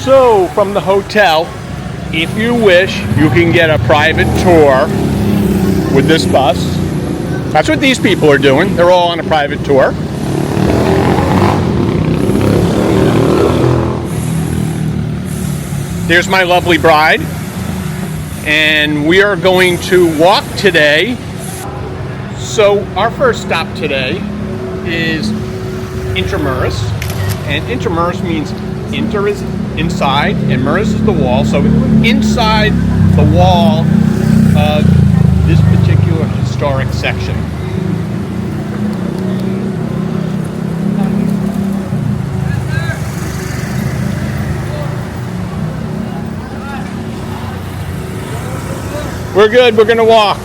So, from the hotel, if you wish, you can get a private tour with this bus. That's what these people are doing. They're all on a private tour. There's my lovely bride. And we are going to walk today. So, our first stop today is Intramuros. And Intramuros means inter is inside and muros is the wall. So inside the wall of this particular historic section. We're good, we're gonna walk.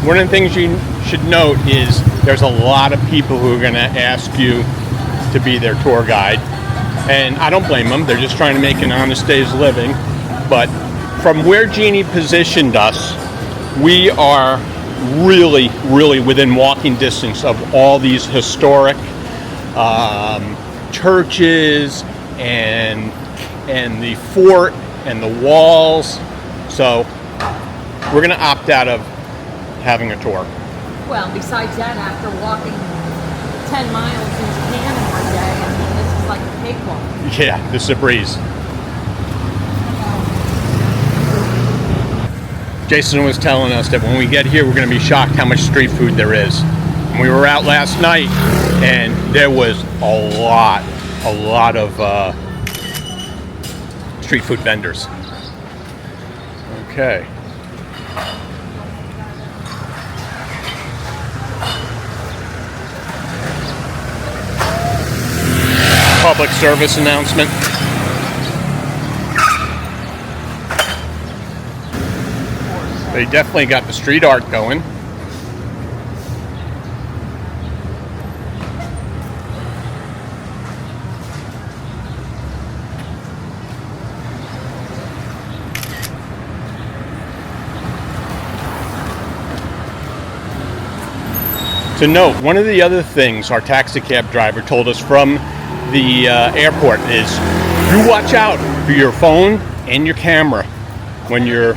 One of the things you should note is there's a lot of people who are gonna ask you to be their tour guide. And I don't blame them, they're just trying to make an honest day's living. But from where Jeannie positioned us, we are really, really within walking distance of all these historic churches and the fort and the walls. So we're going to opt out of having a tour. Well, besides that, after walking 10 miles in Japan in one day, I mean, this is like a cakewalk. Yeah, this is a breeze. Jason was telling us that when we get here, we're going to be shocked how much street food there is. And we were out last night, and there was a lot of street food vendors. Okay. Public service announcement. They definitely got the street art going. To note, one of the other things our taxi cab driver told us from the airport is you watch out for your phone and your camera when you're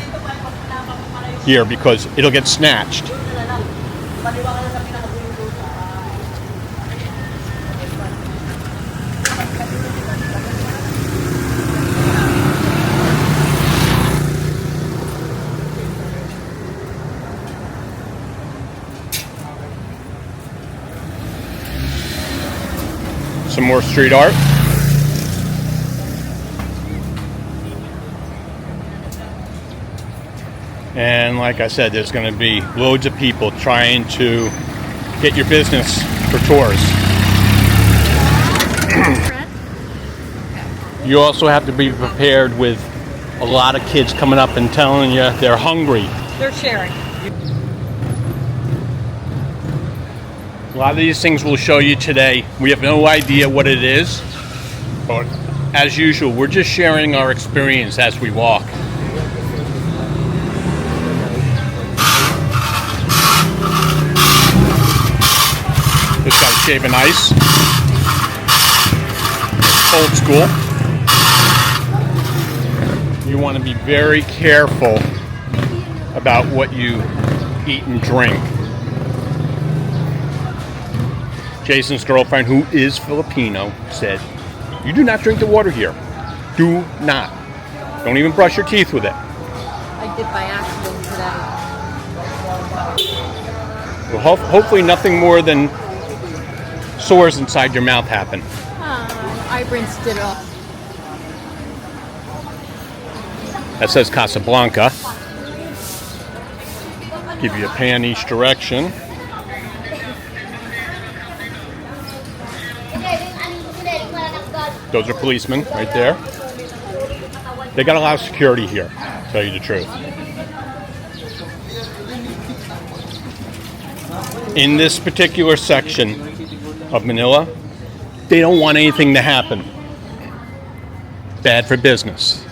here because it'll get snatched. Some more street art. And like I said, there's going to be loads of people trying to get your business for tours. You also have to be prepared with a lot of kids coming up and telling you they're hungry. They're sharing. A lot of these things we'll show you today. We have no idea what it is, but as usual, we're just sharing our experience as we walk. Just got a shave and ice. Old school. You want to be very careful about what you eat and drink. Jason's girlfriend, who is Filipino, said, "You do not drink the water here. Do not. Don't even brush your teeth with it." I did by accident today. Well, hopefully nothing more than sores inside your mouth happen. I rinsed it off. That says Casablanca. Give you a pan each direction. Those are policemen right there. They got a lot of security here, to tell you the truth. In this particular section of Manila, they don't want anything to happen. Bad for business.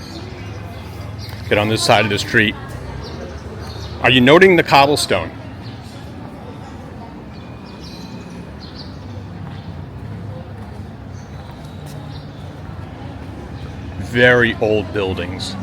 Get on this side of the street. Are you noting the cobblestone? very old buildings.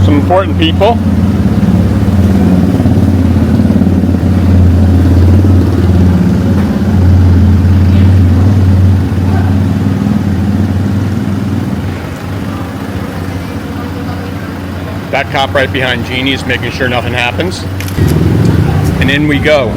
Important people. That cop right behind Jeannie is making sure nothing happens. And in we go.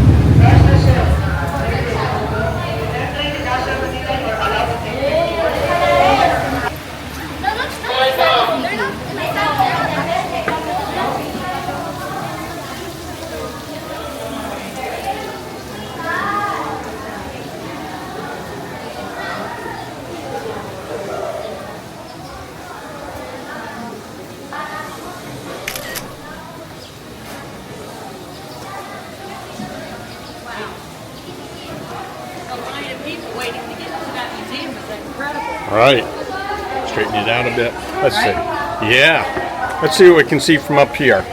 All right, straighten you down a bit. Let's see. Yeah, let's see what we can see from up here.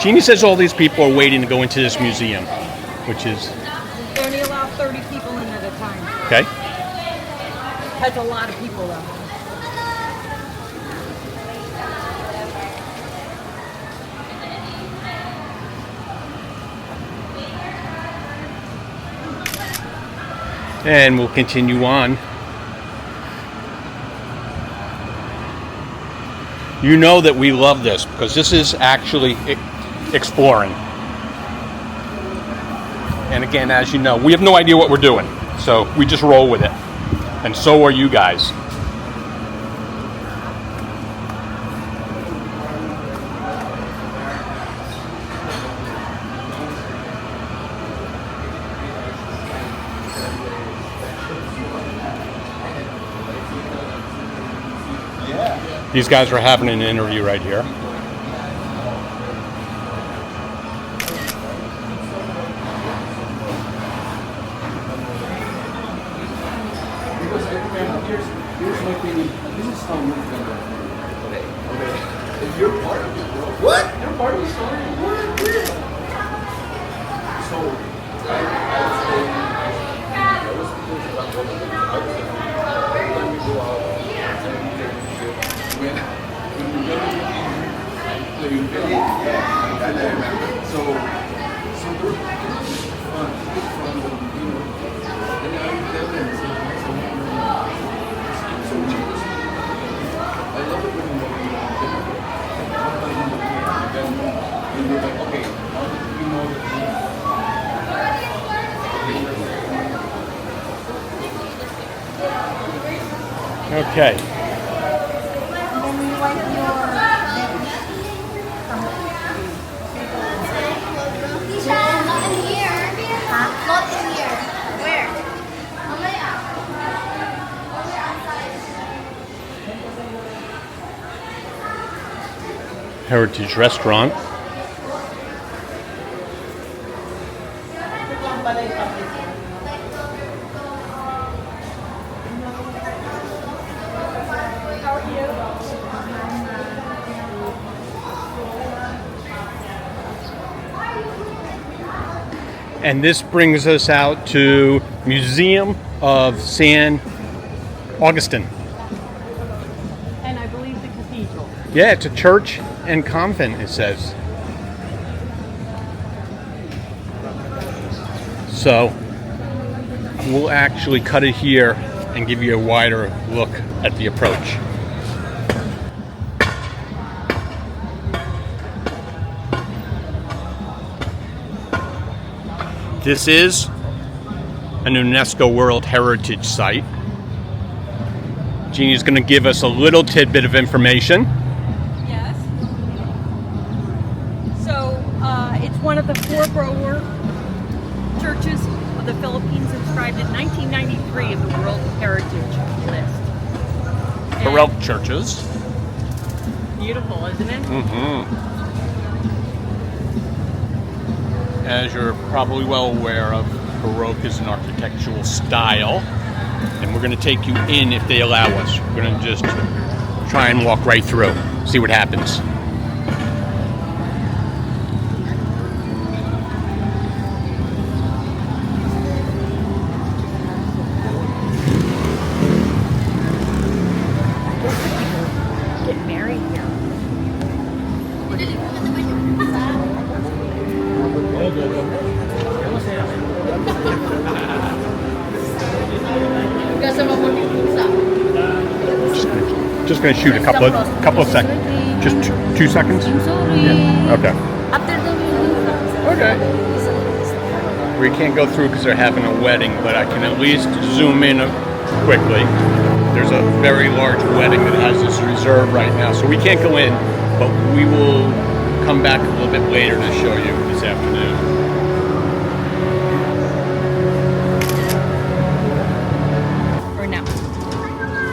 Jeannie says all these people are waiting to go into this museum, which is... They only allow 30 people in at a time. Okay. That's a lot of people though. And we'll continue on. You know that we love this because this is actually exploring. And again, as you know, we have no idea what we're doing, so we just roll with it. And so are you guys. These guys are having an interview right here. Here's my opinion. This is how we're gonna. If you're part of it, bro. What? You're part of the story. What? So, I would say that was because about what when we go out when we go to the village, I remember. So those fun, you know, and I would tell them so I love it when you're like, okay, you know that. Okay. Heritage Restaurant. And this brings us out to Museum of San Augustine. And I believe the cathedral. Yeah, it's a church and convent, it says. So we'll actually cut it here and give you a wider look at the approach. This is an UNESCO World Heritage Site. Jeannie's going to give us a little tidbit of information. Yes. So it's one of the 4 Brewer churches of the Philippines inscribed in 1993 in the World Heritage List. And Baroque churches. beautiful, isn't it? As you're probably well aware of, Baroque is an architectural style, and we're going to take you in if they allow us. We're going to just try and walk right through, see what happens. Get married here. Just going to shoot a couple of seconds. Just 2 seconds? Yeah. Okay. Okay. We can't go through because they're having a wedding, but I can at least zoom in quickly. There's a very large wedding that has this reserve right now, so we can't go in, but we will come back a little bit later to show you this afternoon. Or no.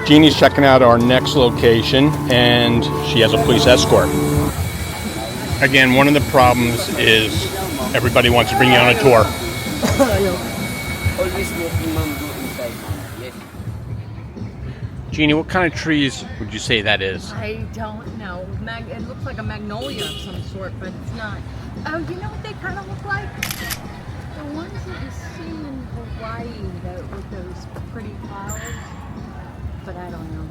Jeannie's checking out our next location, and she has a police escort. Again, one of the problems is everybody wants to bring you on a tour. Always walking, ma'am, go inside, ma'am. Yes. Jeannie, what kind of trees would you say that is? I don't know. It looks like a magnolia of some sort, but it's not. Oh, you know what they kind of look like? The ones that you see in Hawaii with those pretty flowers. But I don't know.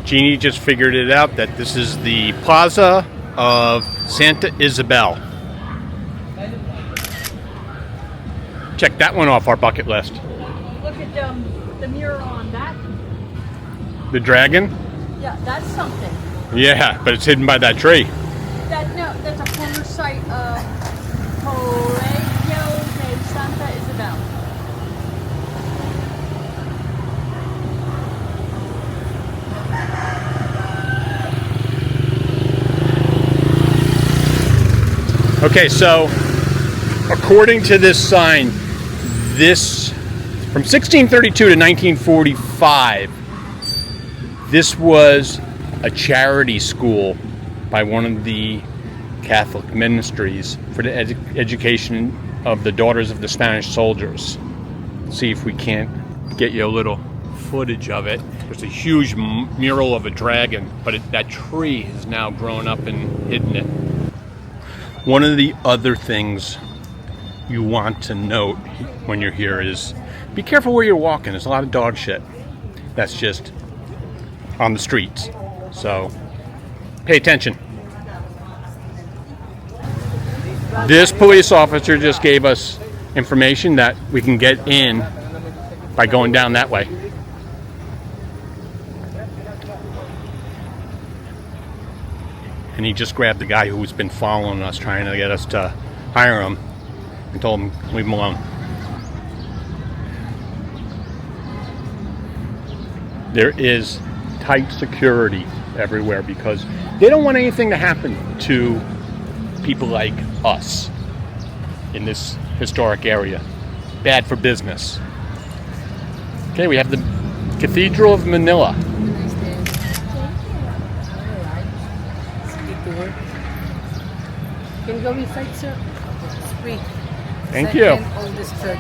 Jeannie just figured it out that this is the Plaza of Santa Isabel. Check that one off our bucket list. Look at the mural on that. The dragon? Yeah, that's something. Yeah, but it's hidden by that tree. That's a former site of Colegio de Santa Isabel. Okay, so according to this sign, this from 1632 to 1945, this was a charity school by one of the Catholic ministries for the education of the daughters of the Spanish soldiers. See if we can't get you a little footage of it. There's a huge mural of a dragon, but that tree has now grown up and hidden it. One of the other things you want to note when you're here is be careful where you're walking. There's a lot of dog shit that's just on the streets. So pay attention. This police officer just gave us information that we can get in by going down that way. And he just grabbed the guy who's been following us, trying to get us to hire him, and told him leave him alone. There is tight security everywhere because they don't want anything to happen to people like us in this historic area. Bad for business. Okay, we have the Cathedral of Manila. Can you go inside, sir? It's free. Thank you. Second oldest church.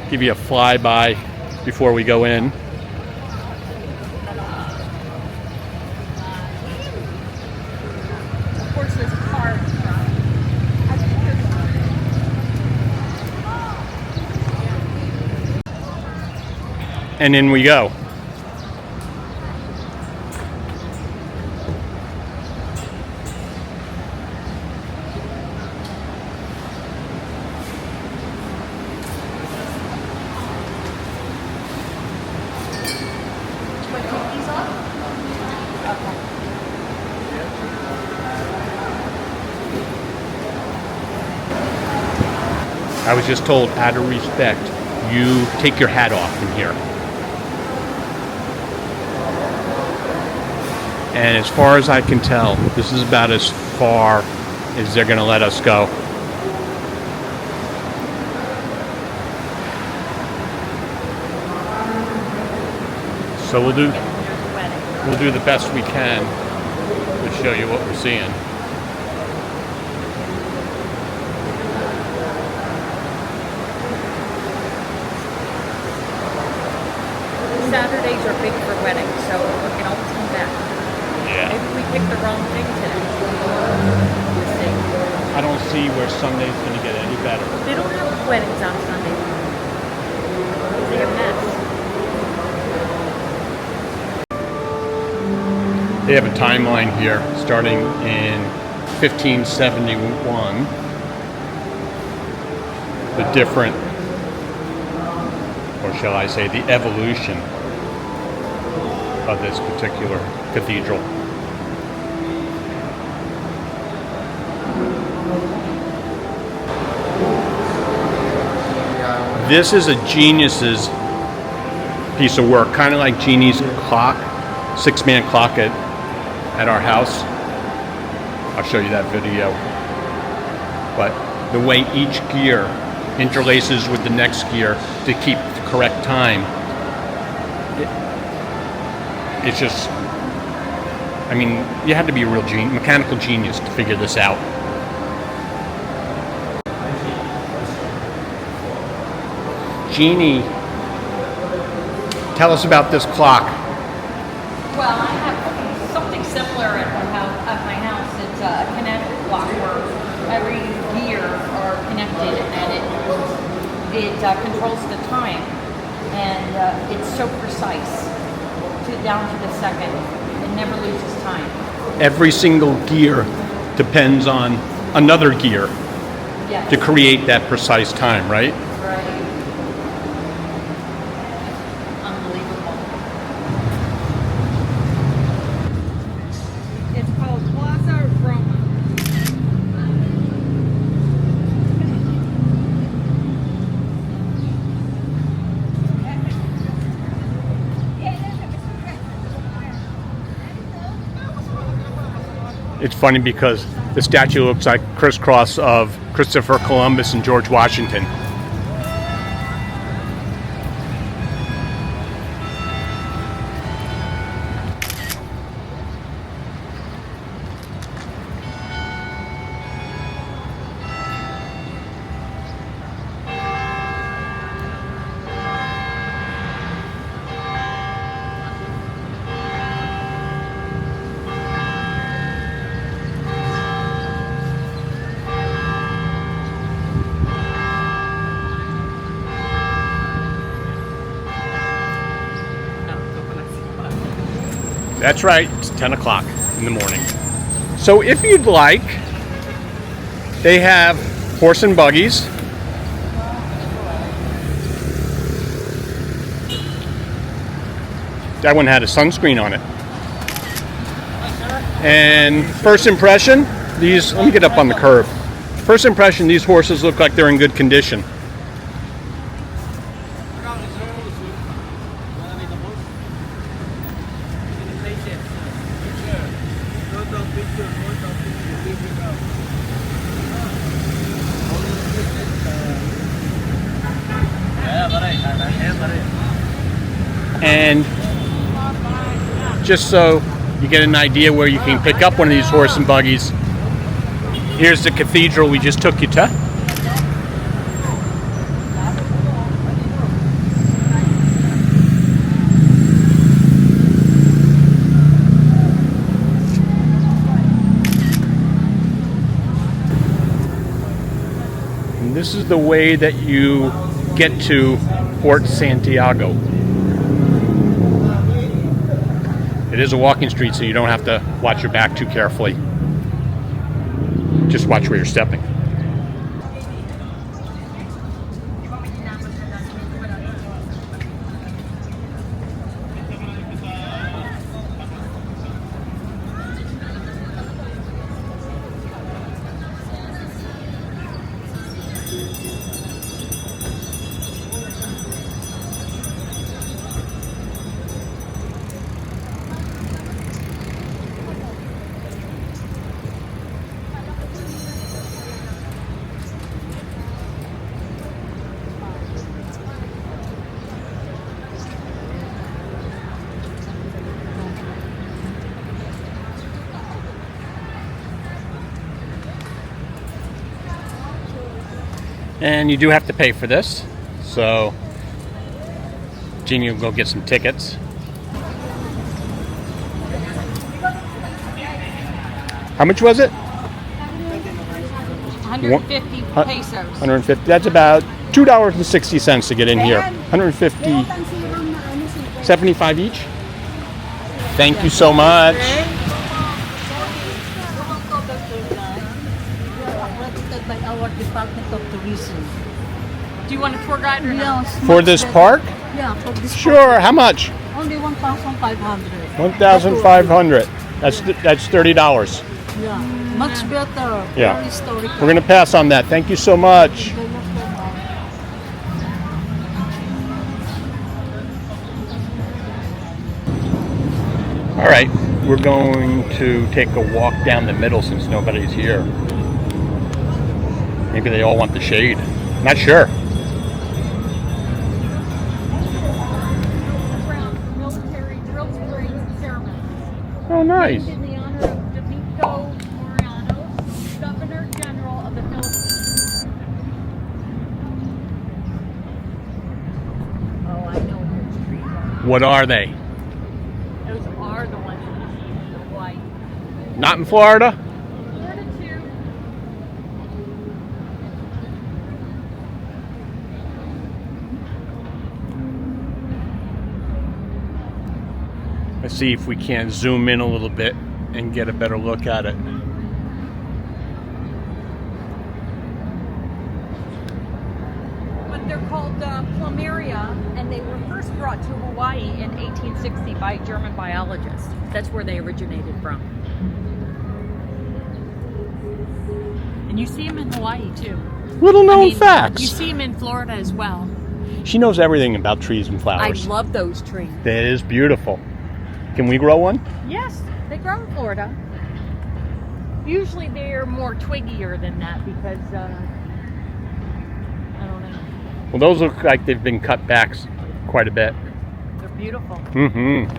Give you a flyby before we go in. Of course, there's a car in front. I think And in we go. I was just told, out of respect, you take your hat off in here. And as far as I can tell, this is about as far as they're going to let us go. So we'll do the best we can to show you what we're seeing. Saturdays are big for weddings, so we can always come back. Yeah. Maybe we picked the wrong thing today. We'll see. I don't see where Sunday's going to get any better. They don't have weddings on Sunday. They're a mess. They have a timeline here starting in 1571. The different, or shall I say, the evolution of this particular cathedral. This is a genius's piece of work, kind of like Jeannie's clock, 6-man clock at our house. I'll show you that video. But the way each gear interlaces with the next gear to keep the correct time, it's just, I mean, you have to be a real mechanical genius to figure this out. Jeannie, tell us about this clock. Well, I have something similar at my house. It's a kinetic clock where every gear are connected and it controls the time, and it's so precise down to the second. It never loses time. Every single gear depends on another gear Yes. to create that precise time, right? Right. Unbelievable. It's called Plaza Roma. It's funny because the statue looks like crisscross of Christopher Columbus and George Washington. That's right, it's 10 o'clock in the morning. So if you'd like, they have horse and buggies. That one had a sunscreen on it. And first impression, let me get up on the curb. First impression, these horses look like they're in good condition. And just so you get an idea where you can pick up one of these horse and buggies, here's the cathedral we just took you to. And this is the way that you get to Fort Santiago. It is a walking street, so you don't have to watch your back too carefully. Just watch where you're stepping. And you do have to pay for this. So Jeannie will go get some tickets. How much was it? 150 pesos. 150. That's about $2.60 to get in here. 150, 75 each. Thank you so much. Accredited by our Department of Tourism. Do you want a tour guide or not? Yes, For much this better. park? Yeah, for this Sure. How much? park. Only 1,500. 1,500. That's $30. Yeah, much better. Yeah. Very historical. We're gonna pass on that. Thank you so much. All right, we're going to take a walk down the middle since nobody's here. Maybe they all want the shade. Not sure. Military drill spring ceremony. Oh, nice. In the honor of Domingo Mariano, Governor General of the Philippines. Oh, I know what those trees are. What are they? Those are the ones in the white. Not in Florida? Florida too. Let's see if we can zoom in a little bit and get a better look at it. But they're called plumeria, and they were first brought to Hawaii in 1860 by German biologists. That's where they originated from. And you see them in Hawaii too. Little known You facts. see them in Florida as well. She knows everything about trees and I flowers. love those trees. That is beautiful. Can we grow one? Yes, they grow in Florida. Usually they're more twiggier than that because, I don't know. Well, those look like they've been cut back quite a bit. They're beautiful. Mm-hmm.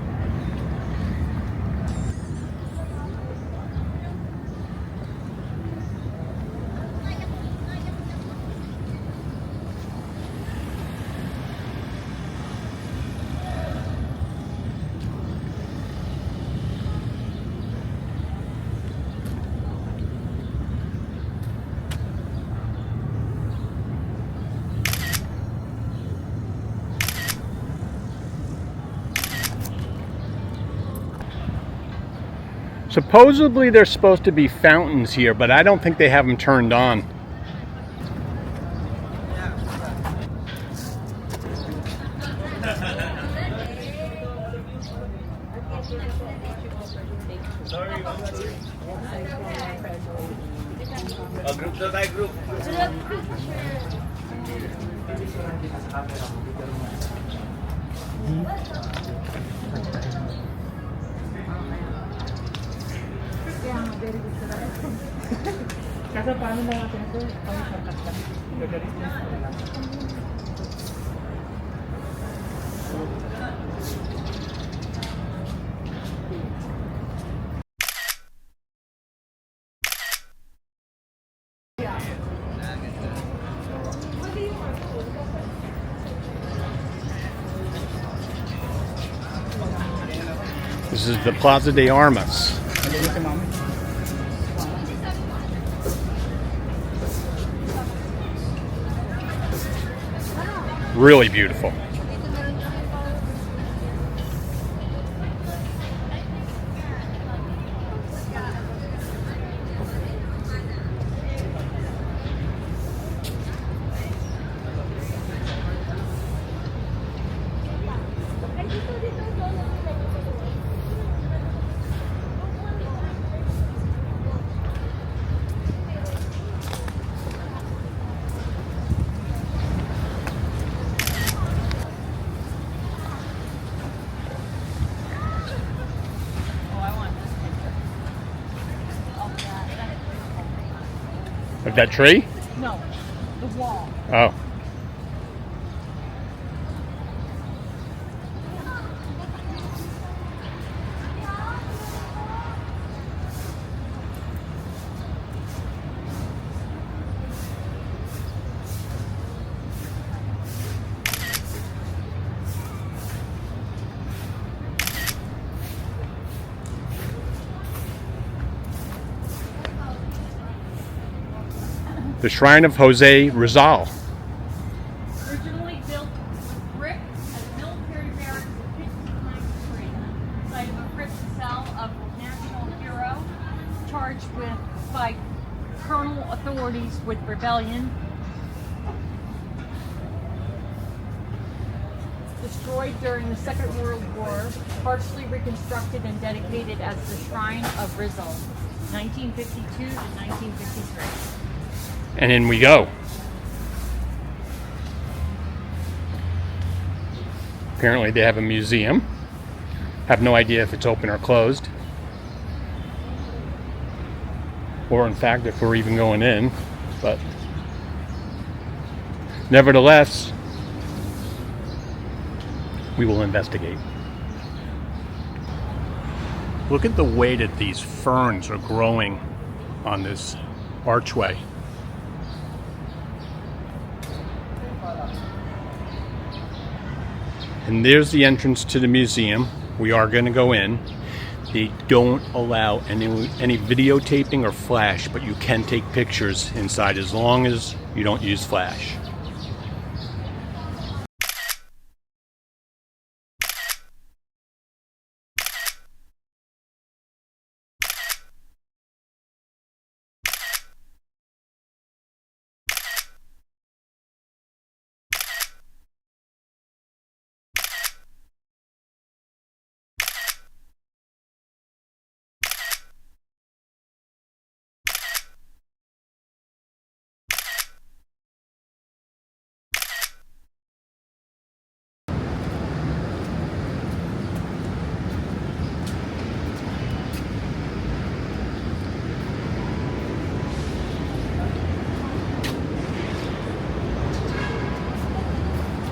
Supposedly there's supposed to be fountains here, but I don't think they have them turned on. Group na tayo, group. Kasi paano na natin ito? Kami sa kasta. Gagalit na sila. This is the Plaza de Armas. Really beautiful. Of that tree? No, the wall. Oh. The Shrine of Jose Rizal. Originally built with brick as military barracks in 1593, site of a prison cell of national hero charged by colonial authorities with rebellion. Destroyed during the Second World War, partially reconstructed and dedicated as the Shrine of Rizal, 1952 to 1953. And in we go. Apparently they have a museum. Have no idea if it's open or closed. Or in fact if we're even going in. But nevertheless, we will investigate. Look at the way that these ferns are growing on this archway. And there's the entrance to the museum. We are going to go in. They don't allow any videotaping or flash, but you can take pictures inside as long as you don't use flash.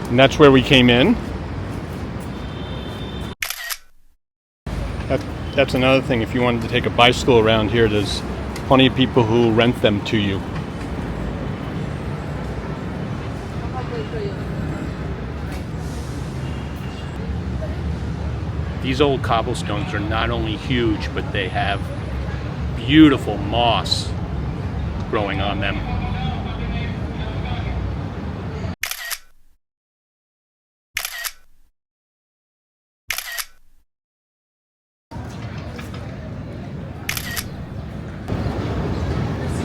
And that's where we came in. That's another thing. If you wanted to take a bicycle around here, there's plenty of people who rent them to you. These old cobblestones are not only huge, but they have beautiful moss growing on them.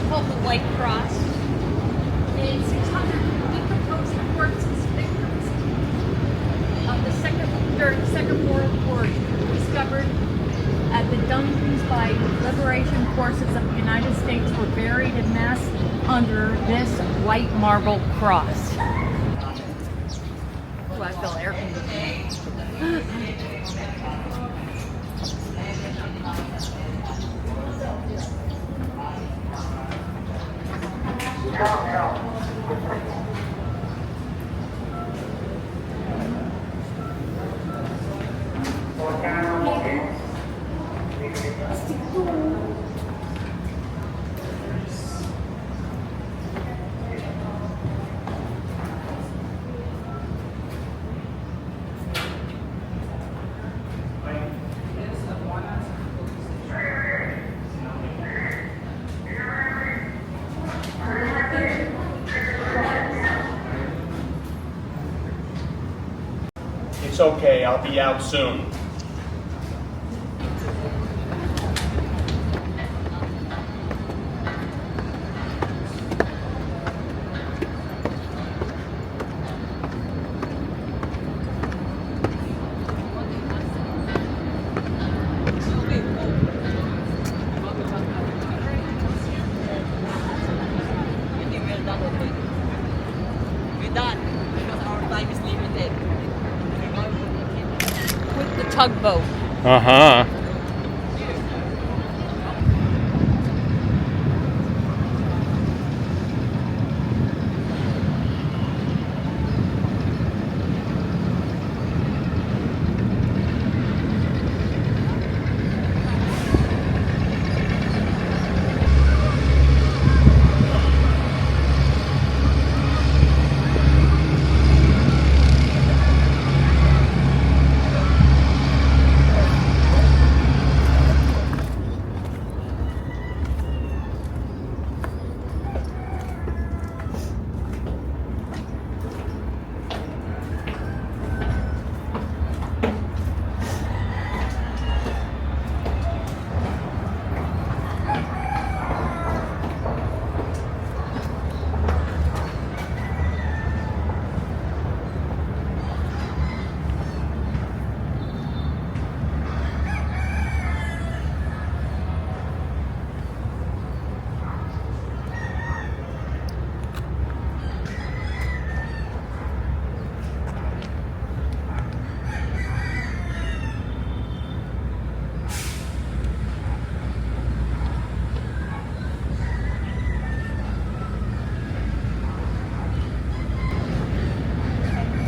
Called the White Cross. In 600, decomposing corpses, victims of during the Second World War, discovered at the dungeons by liberation forces of the United States were buried in mass under this white marble cross. Oh, I feel air conditioning. It's okay, I'll be out soon. We're done because our time is limited. With the tugboat. Uh-huh.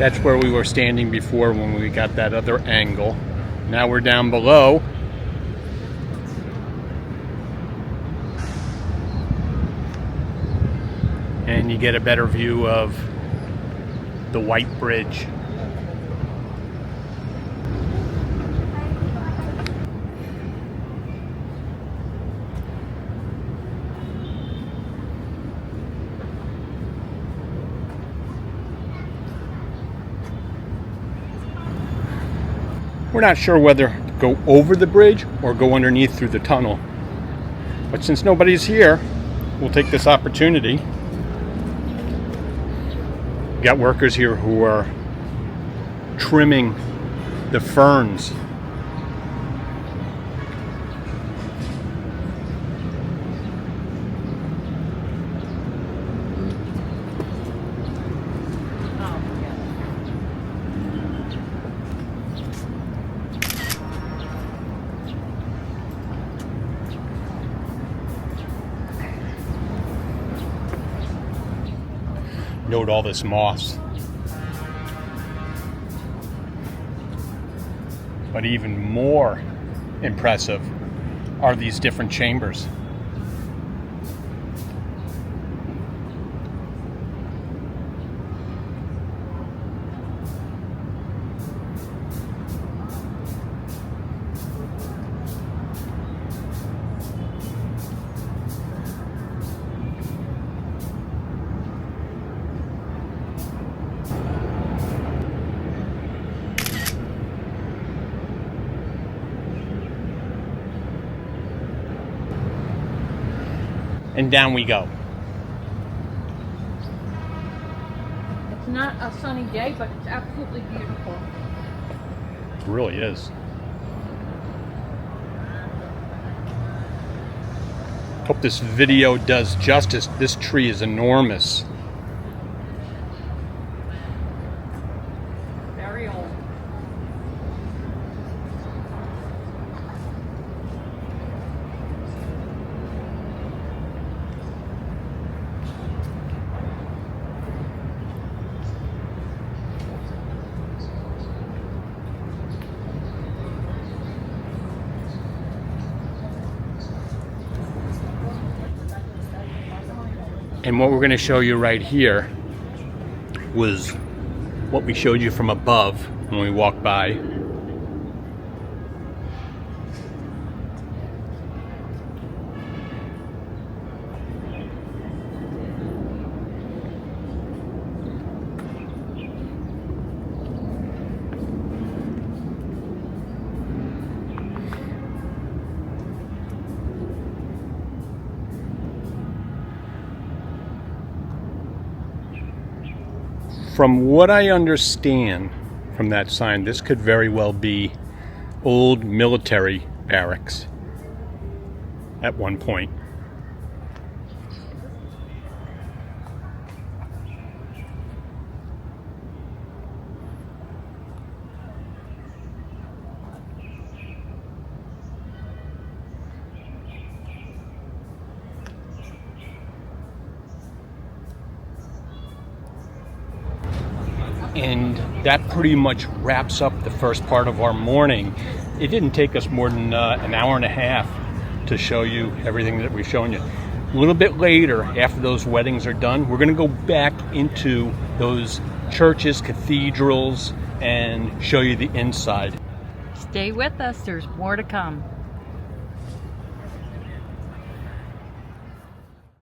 That's where we were standing before when we got that other angle. Now we're down below. And you get a better view of the white bridge. We're not sure whether to go over the bridge or go underneath through the tunnel. But since nobody's here, we'll take this opportunity. We got workers here who are trimming the ferns. Note all this moss. But even more impressive are these different chambers. And down we go. It's not a sunny day, but it's absolutely beautiful. It really is. Hope this video does justice. This tree is enormous. Very old. And what we're going to show you right here was what we showed you from above when we walked by. From what I understand from that sign, this could very well be old military barracks at one point. And that pretty much wraps up the first part of our morning. It didn't take us more than an hour and a half to show you everything that we've shown you. A little bit later, after those weddings are done, we're going to go back into those churches, cathedrals, and show you the inside. Stay with us, there's more to come.